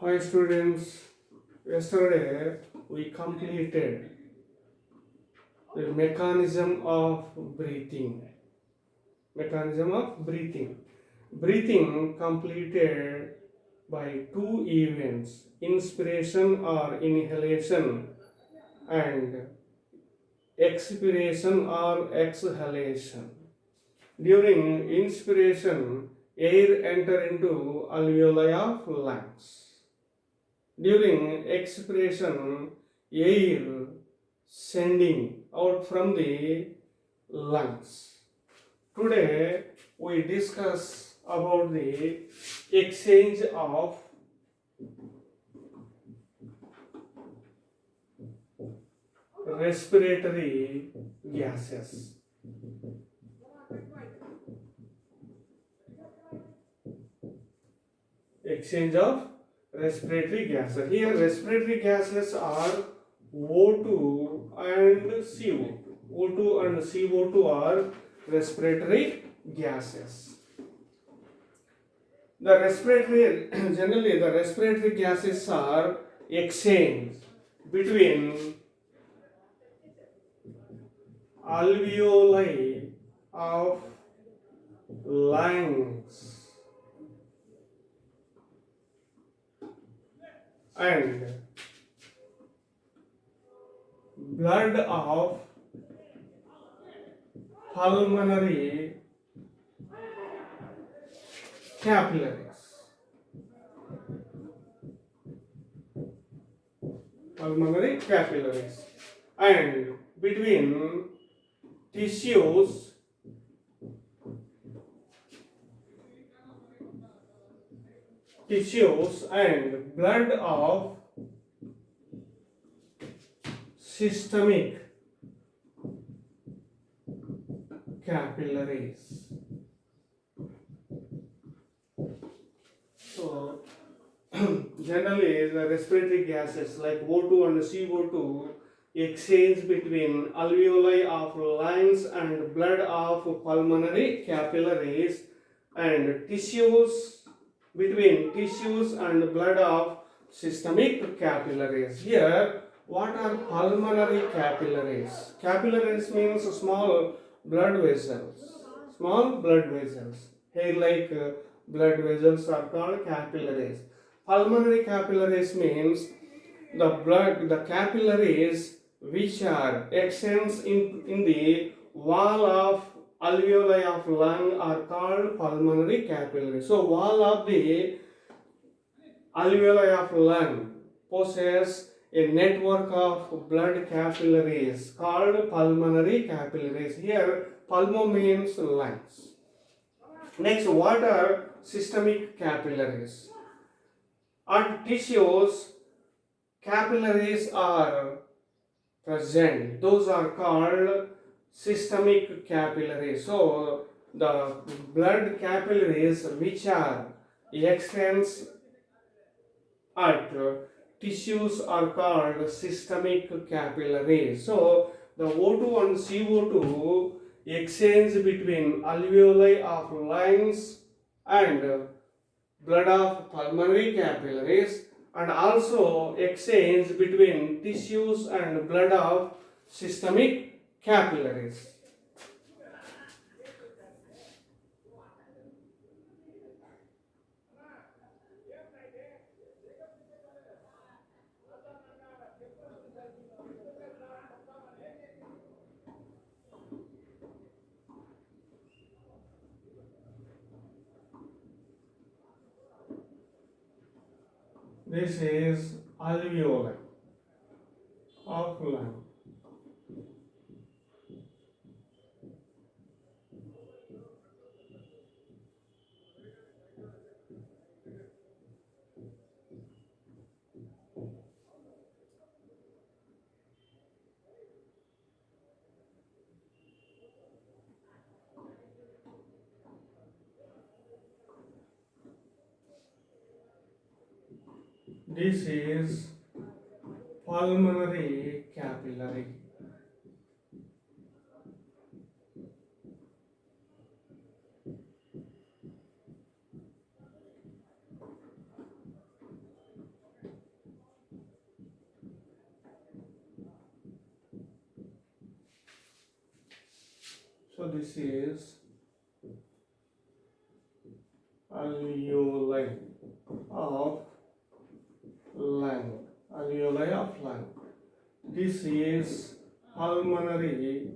Hi students, yesterday we completed the mechanism of breathing. Mechanism of breathing. Breathing completed by two events, inspiration or inhalation and expiration or exhalation. During inspiration, air enter into alveoli of lungs. During expiration, air sending out from the lungs. Today we discuss about the exchange of respiratory gases. Exchange of respiratory gases. Here respiratory gases are O2 and CO2. O2 and CO2 are respiratory gases. The respiratory generally the respiratory gases are exchanged between alveoli of lungs and blood of pulmonary capillaries. Pulmonary capillaries and between tissues and blood of systemic capillaries. So generally the respiratory gases like O2 and CO2 exchange between alveoli of lungs and blood of pulmonary capillaries and tissues between tissues and blood of systemic capillaries. Here, what are pulmonary capillaries? Capillaries means small blood vessels. Small blood vessels. Hair-like blood vessels are called capillaries. Pulmonary capillaries means the capillaries which are extends in the wall of alveoli of lung are called pulmonary capillaries. So wall of the alveoli of lung possess a network of blood capillaries called pulmonary capillaries. Here pulmo means lungs. Next, what are systemic capillaries? On tissues, capillaries are present. Those are called systemic capillaries. So the blood capillaries which are extends at tissues are called systemic capillaries. So the O2 and CO2 exchange between alveoli of lungs and blood of pulmonary capillaries and also exchange between tissues and blood of systemic capillaries. This is alveoli of lung. This is pulmonary capillary. So this is alveoli of lung. Alveoli of lung. This is pulmonary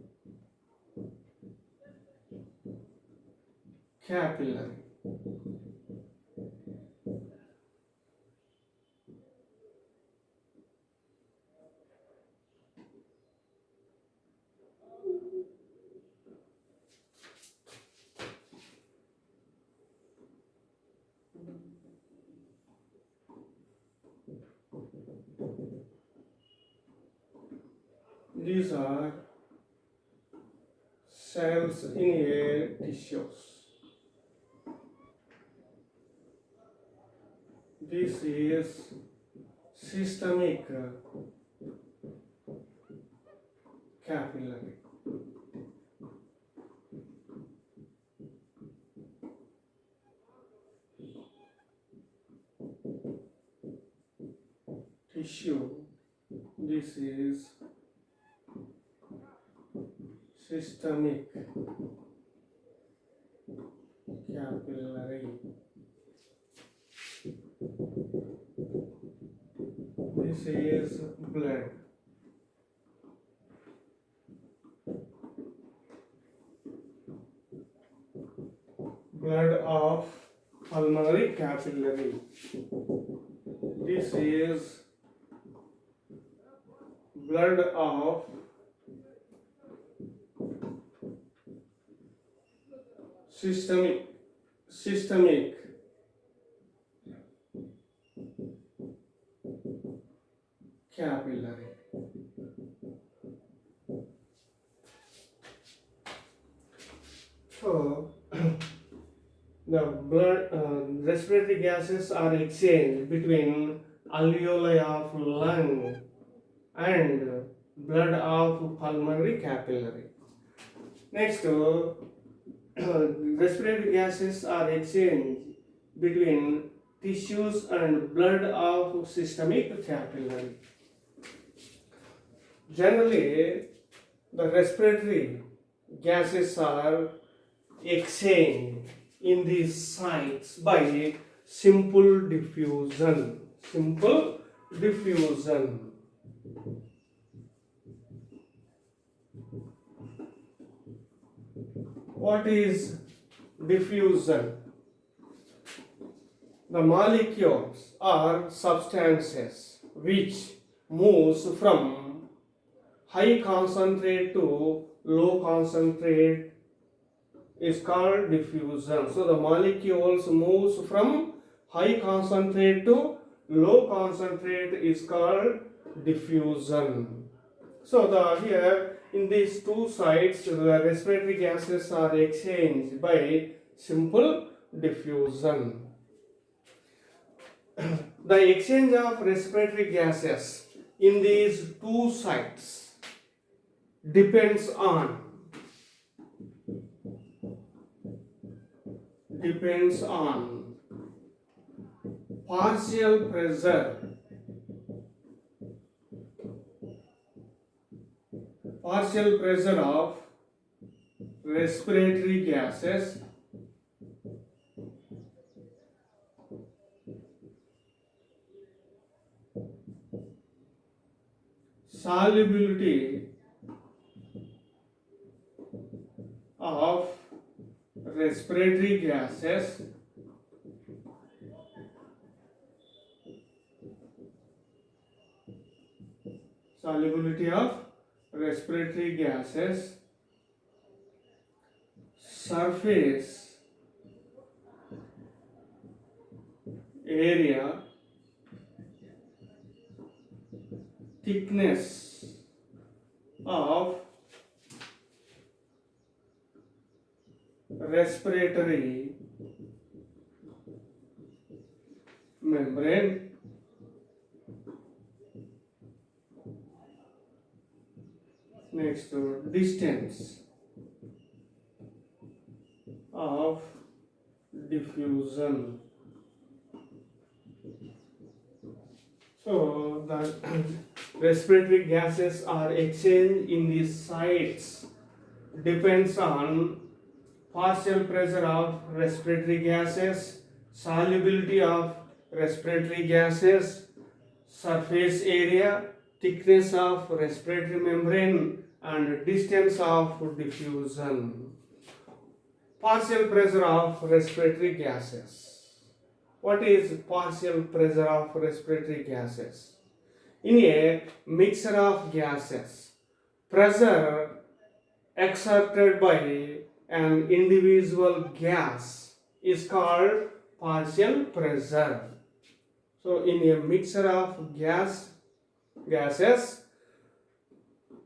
capillary. These are cells in a tissues. This is systemic capillary. Tissue. This is systemic capillary. This is blood. Blood of pulmonary capillary. This is blood of systemic capillary. So the blood respiratory gases are exchanged between alveoli of lung and blood of pulmonary capillary. Next, respiratory gases are exchanged between tissues and blood of systemic capillary. Generally, the respiratory gases are exchanged in these sites by simple diffusion. Simple diffusion. What is diffusion? The molecules are substances which moves from high concentrate to low concentrate is called diffusion. So the molecules moves from high concentrate to low concentrate is called diffusion. So here in these two sites the respiratory gases are exchanged by simple diffusion. The exchange of respiratory gases in these two sites depends on partial pressure of respiratory gases solubility of respiratory gases surface area thickness of respiratory membrane next to distance of diffusion. So the respiratory gases are exchanged in these sites depends on partial pressure of respiratory gases, solubility of respiratory gases, surface area, thickness of respiratory membrane, and distance of diffusion. Partial pressure of respiratory gases. What is partial pressure of respiratory gases? In a mixture of gases, pressure exerted by an individual gas is called partial pressure. So, in a mixture of gases,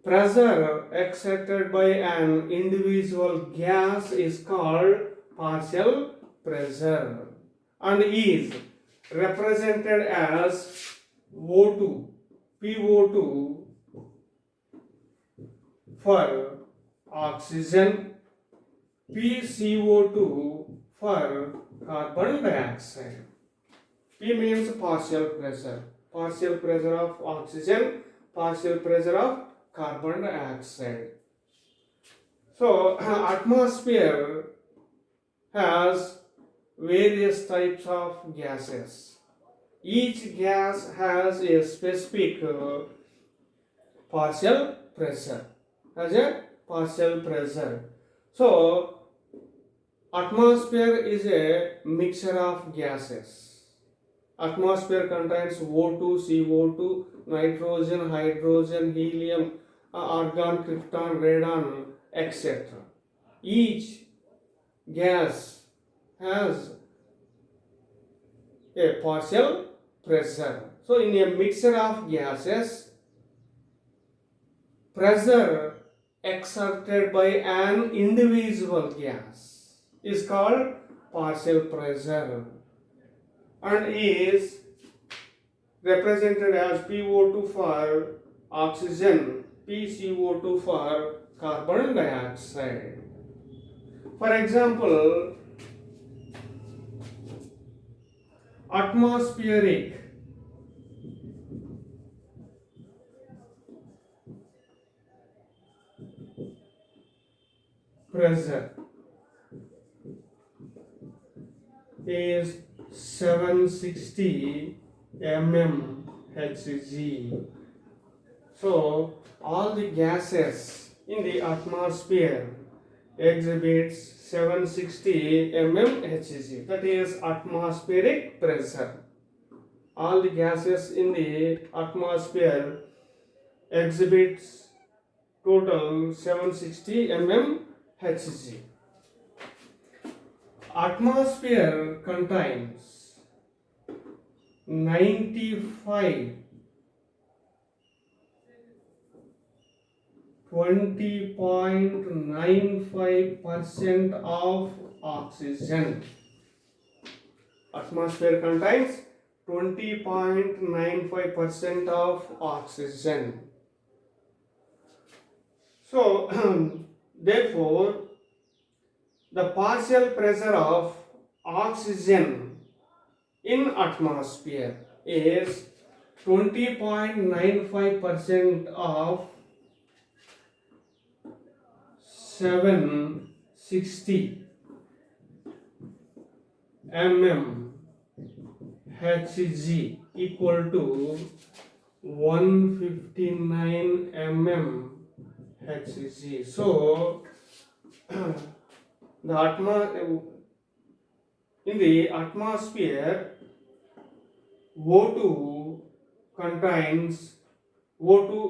pressure exerted by an individual gas is called partial pressure and is represented as O2, PO2 for oxygen, PCO2 for carbon dioxide. P means partial pressure of oxygen, partial pressure of carbon dioxide. So, atmosphere has various types of gases. Each gas has a specific partial pressure. So, atmosphere is a mixture of gases. Atmosphere contains O2, CO2, nitrogen, hydrogen, helium, argon, krypton, radon, etc. Each gas has a partial pressure. So, in a mixture of gases, pressure exerted by an individual gas is called partial pressure and is represented as PO2 for oxygen, PCO2 for carbon dioxide. For example, atmospheric pressure is 760 mmHg. So, all the gases in the atmosphere exhibits 760 mmHg. That is atmospheric pressure. All the gases in the atmosphere exhibits total 760 mmHg. Atmosphere contains 20.95% of oxygen. Atmosphere contains 20.95% of oxygen. So, therefore, the partial pressure of oxygen in atmosphere is 20.95% of 760 mmHg equal to 159 mmHg. So, in the atmosphere, O2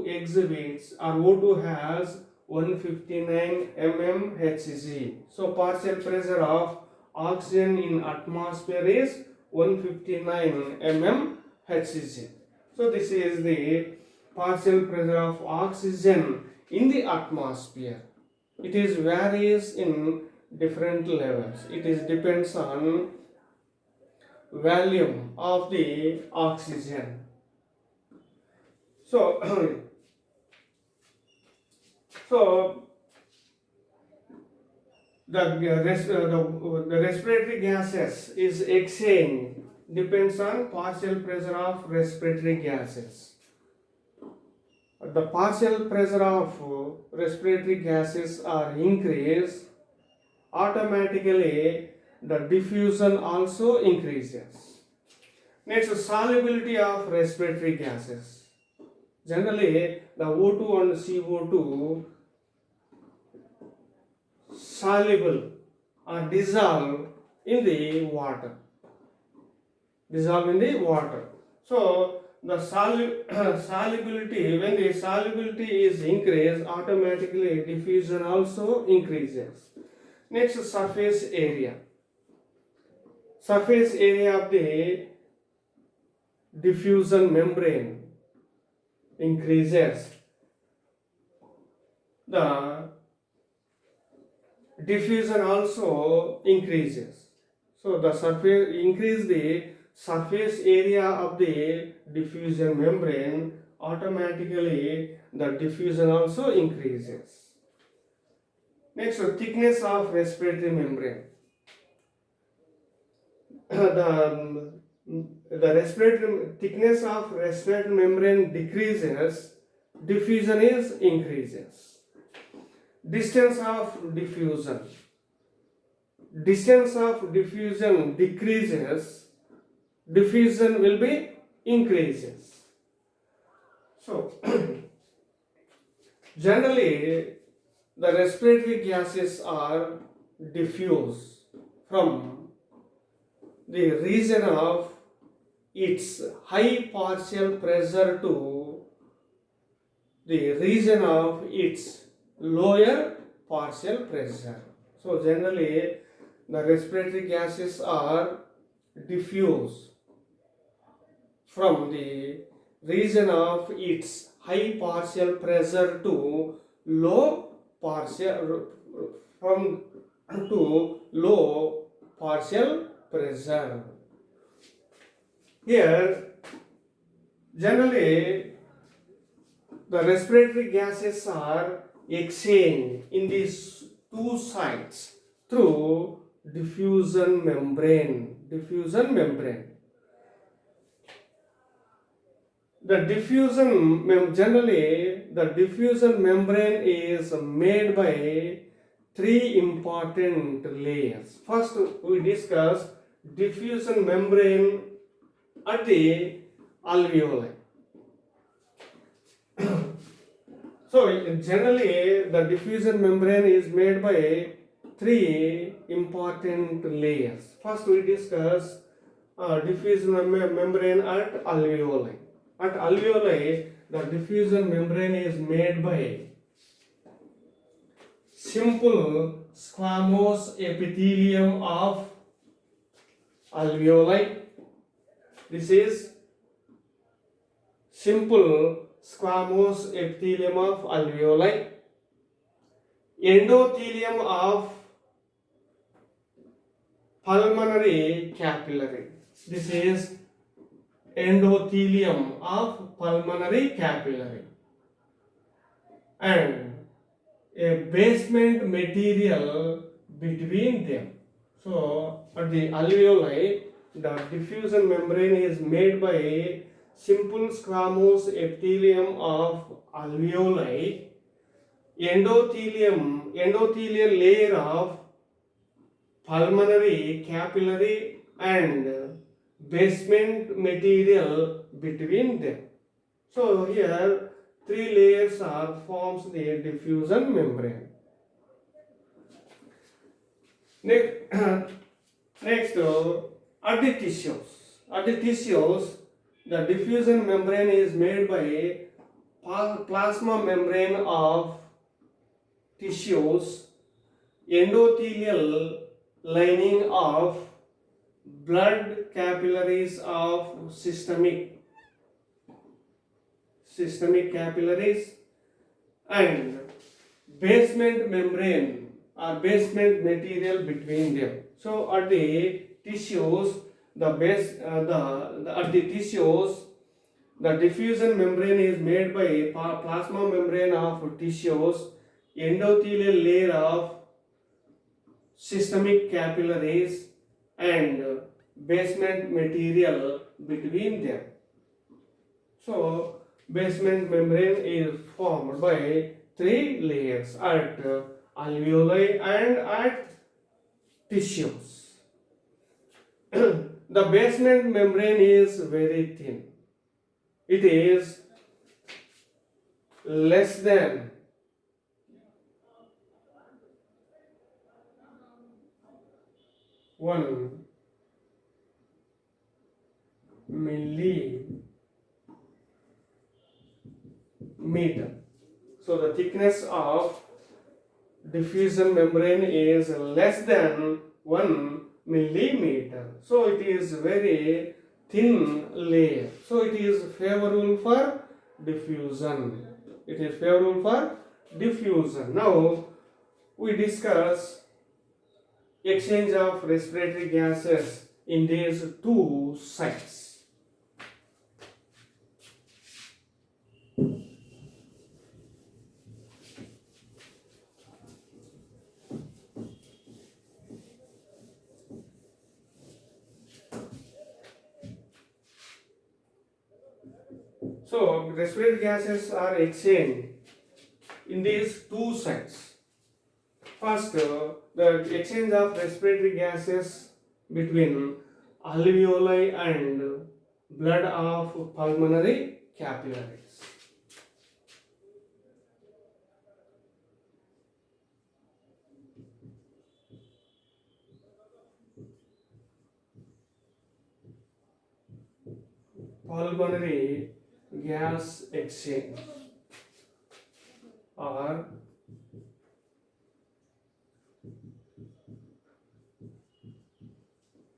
exhibits or O2 has 159 mmHg. So, partial pressure of oxygen in atmosphere is 159 mmHg. So, this is the partial pressure of oxygen in the atmosphere. It is varies in different levels. It is depends on volume of the oxygen. So, the respiratory gases is exchange depends on partial pressure of respiratory gases. the partial pressure of respiratory gases are increased, automatically the diffusion also increases. Next, solubility of respiratory gases. Generally, the O2 and CO2 soluble or dissolve in the water. Dissolve in the water. So, the solubility, when the solubility is increased, automatically diffusion also increases. Next, surface area. Surface area of the diffusion membrane increases. The diffusion also increases. So the surface increase the surface area of the diffusion membrane, automatically the diffusion also increases. Next, thickness of respiratory membrane. the respiratory thickness of respiratory membrane decreases, diffusion is increases. Distance of diffusion. Distance of diffusion decreases, diffusion will be increases. So generally the respiratory gases are diffused from the region of its high partial pressure to the region of its lower partial pressure. So generally the respiratory gases are diffused from the region of its high partial pressure to low partial from to low partial pressure. Here generally the respiratory gases are exchanged in these two sites through diffusion membrane. Diffusion membrane. The generally the diffusion membrane is made by three important layers. First, we discuss diffusion membrane at the alveoli. So generally the diffusion membrane is made by three important layers. First, we discuss diffusion membrane at alveoli. At alveoli, the diffusion membrane is made by simple squamous epithelium of alveoli. This is simple squamous epithelium of alveoli. Endothelium of pulmonary capillary. This is endothelium of pulmonary capillary. And a basement material between them. So at the alveoli, the diffusion membrane is made by simple squamous epithelium of alveoli, endothelial layer of pulmonary capillary and basement material between them. So here three layers are forms the diffusion membrane. Next, at the tissues. At the tissues, the diffusion membrane is made by plasma membrane of tissues, endothelial lining of blood capillaries of systemic capillaries, and basement membrane or basement material between them. So at the tissues, at the tissues, the diffusion membrane is made by plasma membrane of tissues, endothelial layer of systemic capillaries, and basement material between them. So Basement membrane is formed by three layers at alveoli and at tissues. The basement membrane is very thin. It is less than 1 millimeter. So the thickness of diffusion membrane is less than 1 millimeter. So it is very thin layer. So it is favorable for diffusion. It is favorable for diffusion. Now we discuss exchange of respiratory gases in these two sites. So respiratory gases are exchanged in these two sites. First, the exchange of respiratory gases between alveoli and blood of pulmonary capillaries. Pulmonary gas exchange or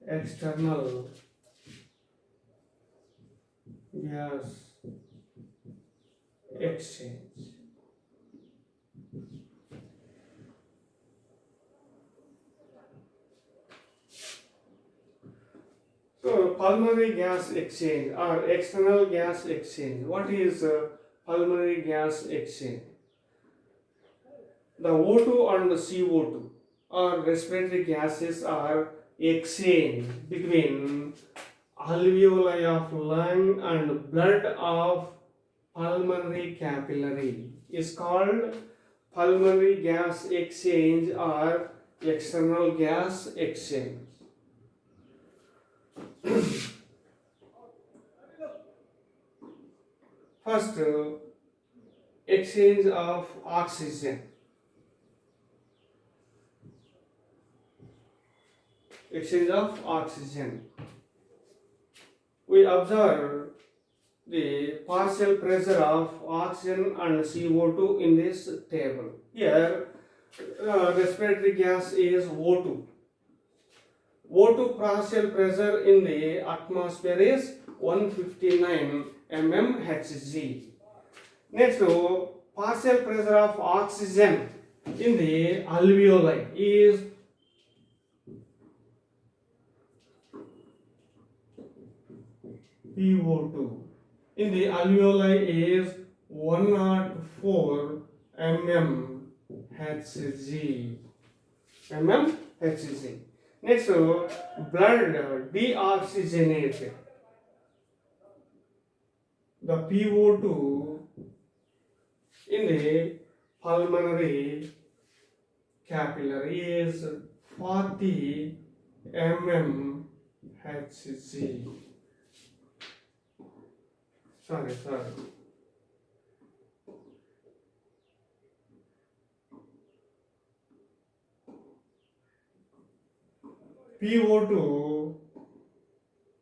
external gas exchange. So pulmonary gas exchange or external gas exchange. What is pulmonary gas exchange? The O2 and the CO2 or respiratory gases are exchanged between alveoli of lung and blood of pulmonary capillary is called pulmonary gas exchange or external gas exchange. First, exchange of oxygen. Exchange of oxygen. We observe the partial pressure of oxygen and CO2 in this table. Here, respiratory gas is O2. O2 partial pressure in the atmosphere is 159 mmHg. Next, partial pressure of oxygen in the alveoli is PO2. In the alveoli is 104 mmHg. mmHg. Next, blood deoxygenated. The PO2 in the pulmonary capillary is 40 mmHg. Sorry. PO2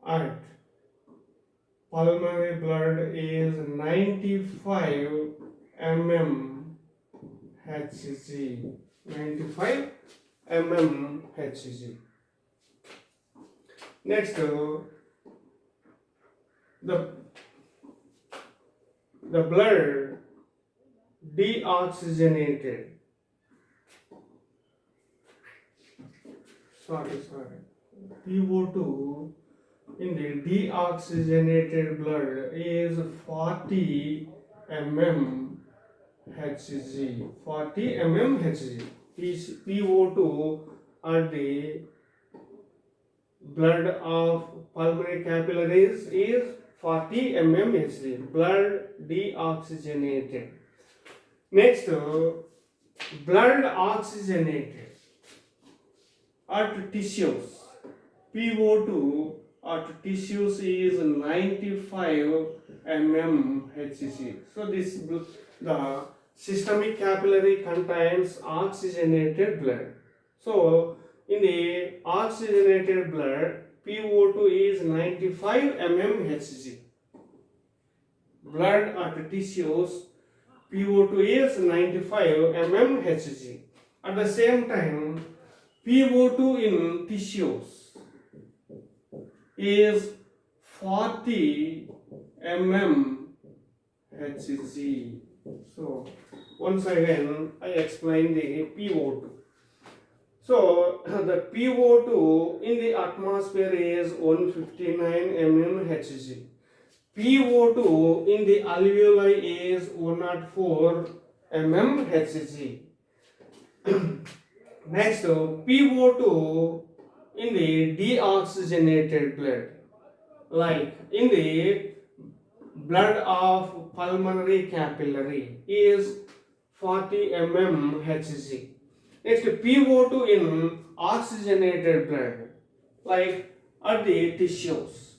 at pulmonary blood is 95 mmHg. 95 mmHg. Next, the blood deoxygenated. PO2 in the deoxygenated blood is 40 mmHg. 40 mmHg. PO2 at the blood of pulmonary capillaries is 40 mmHg, blood deoxygenated. Next, blood oxygenated at tissues. PO2 at tissues is 95 mmHg. So this the systemic capillary contains oxygenated blood. So in the oxygenated blood, PO2 is 95 mmHg. Blood at tissues, PO2 is 95 mmHg. At the same time, PO2 in tissues is 40 mmHg. So once again I explain the PO2. So the PO2 in the atmosphere is 159 mmHg. PO2 in the alveoli is 104 mmHg. Next, PO2 in the deoxygenated blood, like in the blood of pulmonary capillary, is 40 mmHg. Next, PO2 in oxygenated blood, like at the tissues.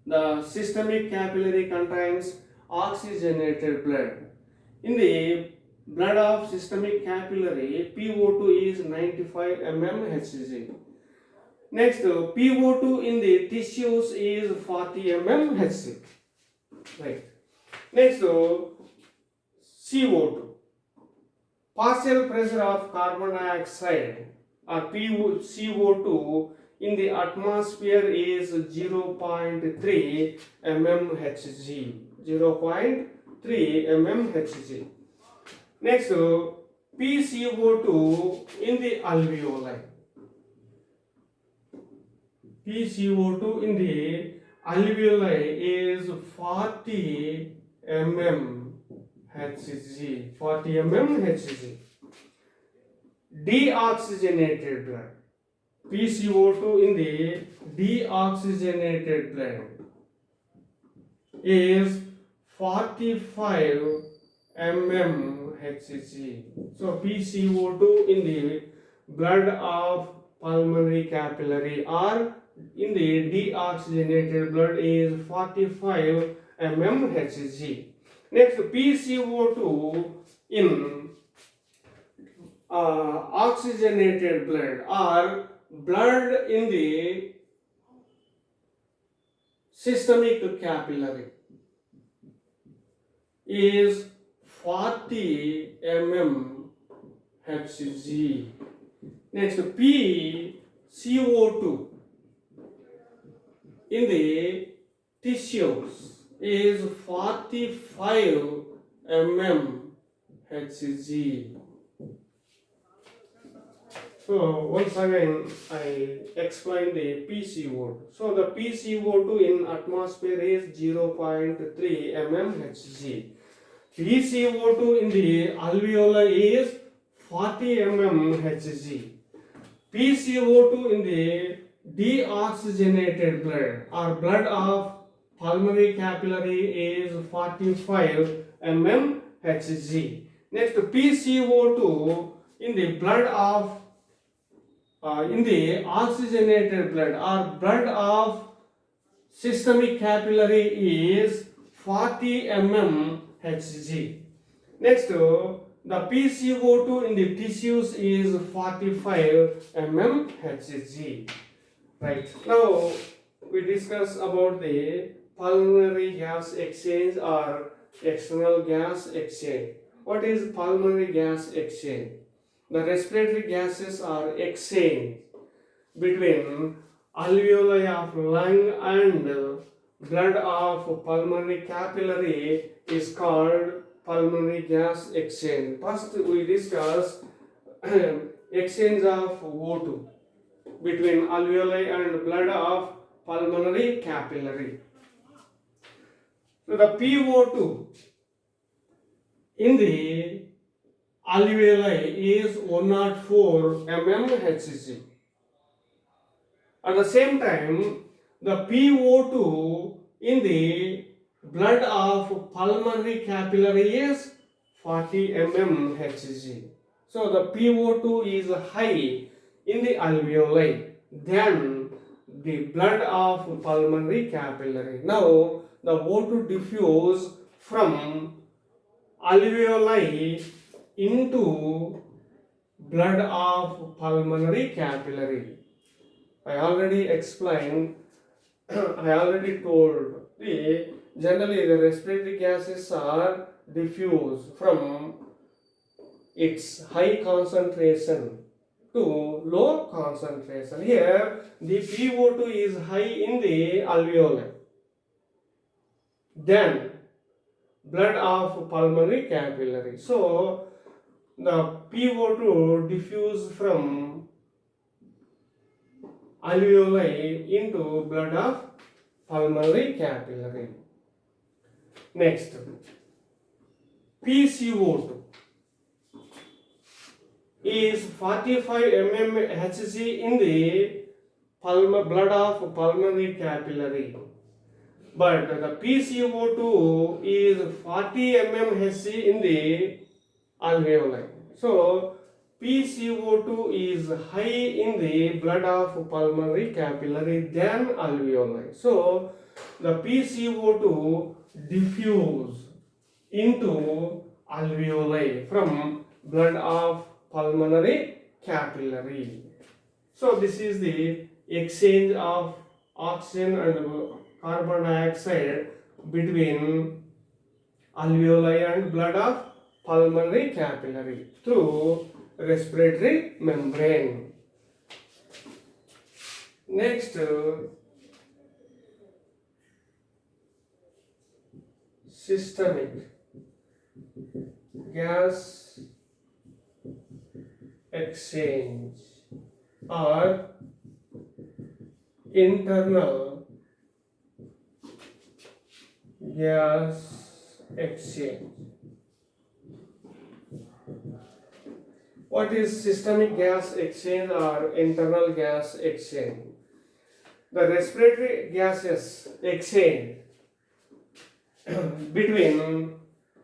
The systemic capillary contains oxygenated blood. In the blood of systemic capillary, PO2 is 95 mmHg. Next, PO2 in the tissues is 40 mmHg. Right. Next, CO2. Partial pressure of carbon dioxide or CO2 in the atmosphere is 0.3 mmHg. 0.3 mmHg. Next, PCO2 in the alveoli. PCO2 in the alveoli is 40 mmHg. 40 mmHg. Deoxygenated blood. PCO2 in the deoxygenated blood is 45 mmHg. So PCO2 in the blood of pulmonary capillary or in the deoxygenated blood is 45 mmHg. Next, PCO2 in oxygenated blood or blood in the systemic capillary is 40 mmHg. Next, PCO2 in the tissues is 45 mmHg. So once again I explain the PCO2. So the PCO2 in atmosphere is 0.3 mmHg. PCO2 in the alveoli is 40 mmHg. PCO2 in the deoxygenated blood or blood of pulmonary capillary is 45 mmHg. Next, PCO2 in the blood of in the oxygenated blood or blood of systemic capillary is 40 mmHg. Next, the PCO2 in the tissues is 45 mmHg. Right. Now we discuss about the pulmonary gas exchange or external gas exchange. What is pulmonary gas exchange? The respiratory gases are exchanged between alveoli of lung and blood of pulmonary capillary is called pulmonary gas exchange. First we discuss exchange of O2 between alveoli and blood of pulmonary capillary. So the PO2 in the alveoli is 104 mmHg. At the same time, the PO2 in the blood of pulmonary capillary is 40 mm Hg. So the PO2 is high in the alveoli than the blood of pulmonary capillary. Now the O2 diffuse from alveoli into blood of pulmonary capillary. I already explained, I already told generally the respiratory gases are diffused from its high concentration to low concentration. Here the PO2 is high in the alveoli, then blood of pulmonary capillary. So the PO2 diffuse from alveoli into blood of pulmonary capillary. Next, PCO2 is 45 mm Hg in the blood of pulmonary capillary, but the PCO2 is 40 mm Hg in the alveoli. So PCO2 is high in the blood of pulmonary capillary than alveoli. So the PCO2 diffuse into alveoli from blood of pulmonary capillary. So this is the exchange of oxygen and carbon dioxide between alveoli and blood of pulmonary capillary through respiratory membrane. Next, systemic gas exchange or internal gas exchange. What is systemic gas exchange or internal gas exchange? The respiratory gases exchange between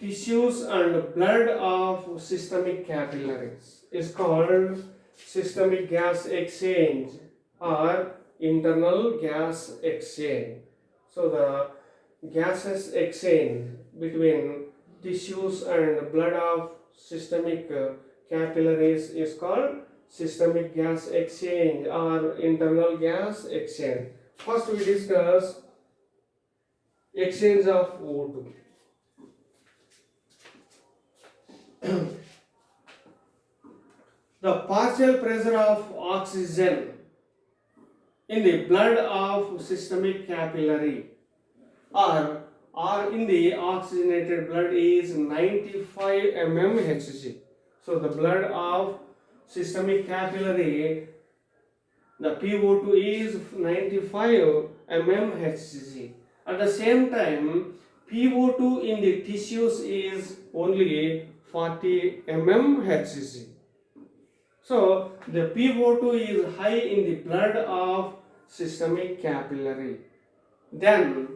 tissues and blood of systemic capillaries is called systemic gas exchange or internal gas exchange. So the gases exchange between tissues and blood of systemic capillaries is called systemic gas exchange or internal gas exchange. First we discuss exchange of O2. The partial pressure of oxygen in the blood of systemic capillary or in the oxygenated blood is 95 mm Hg. So the blood of systemic capillary, the PO2 is 95 mm Hg. At the same time, PO2 in the tissues is only 40 mm Hg. So the PO2 is high in the blood of systemic capillary than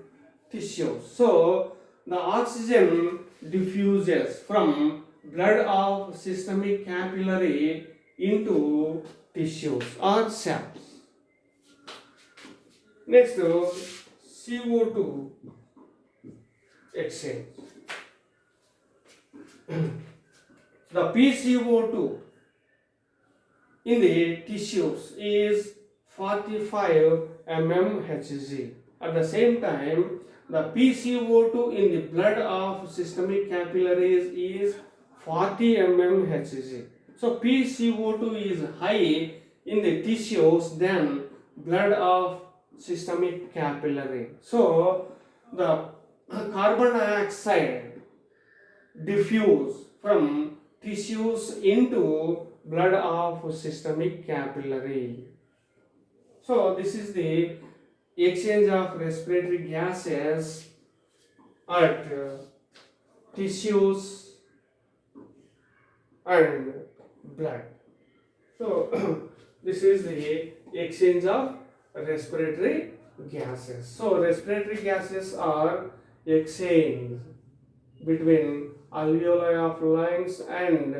tissues. So the oxygen diffuses from blood of systemic capillary into tissues or cells. Next, CO2 exchange. The PCO2 in the tissues is 45 mm Hg. At the same time, the PCO2 in the blood of systemic capillaries is 40 mm Hg. So PCO2 is high in the tissues than blood of systemic capillary. So the carbon dioxide diffuse from tissues into blood of systemic capillary. So this is the exchange of respiratory gases at tissues and blood. So this is the exchange of respiratory gases. So respiratory gases are exchanged between alveoli of lungs and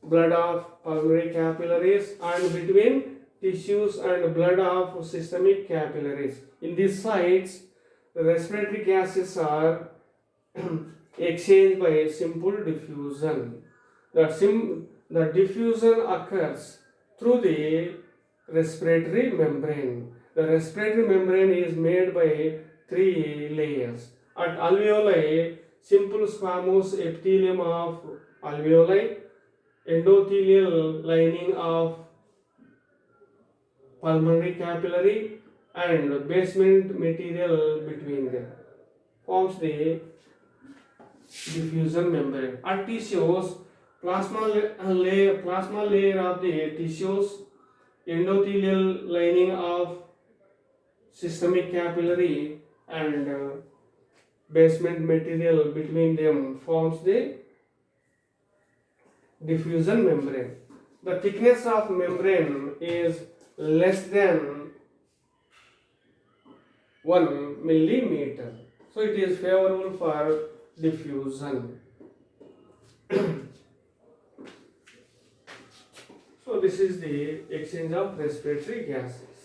blood of pulmonary capillaries, and between tissues and blood of systemic capillaries. In these sites, the respiratory gases are exchanged by simple diffusion. The diffusion occurs through the respiratory membrane. The respiratory membrane is made by three layers. At alveoli, simple squamous epithelium of alveoli, endothelial lining of pulmonary capillary, and basement material between them forms the diffusion membrane. At tissues, plasma layer of the tissues, endothelial lining of systemic capillary, and basement material between them forms the diffusion membrane. The thickness of membrane is less than 1 millimeter. So it is favorable for diffusion. So this is the exchange of respiratory gases.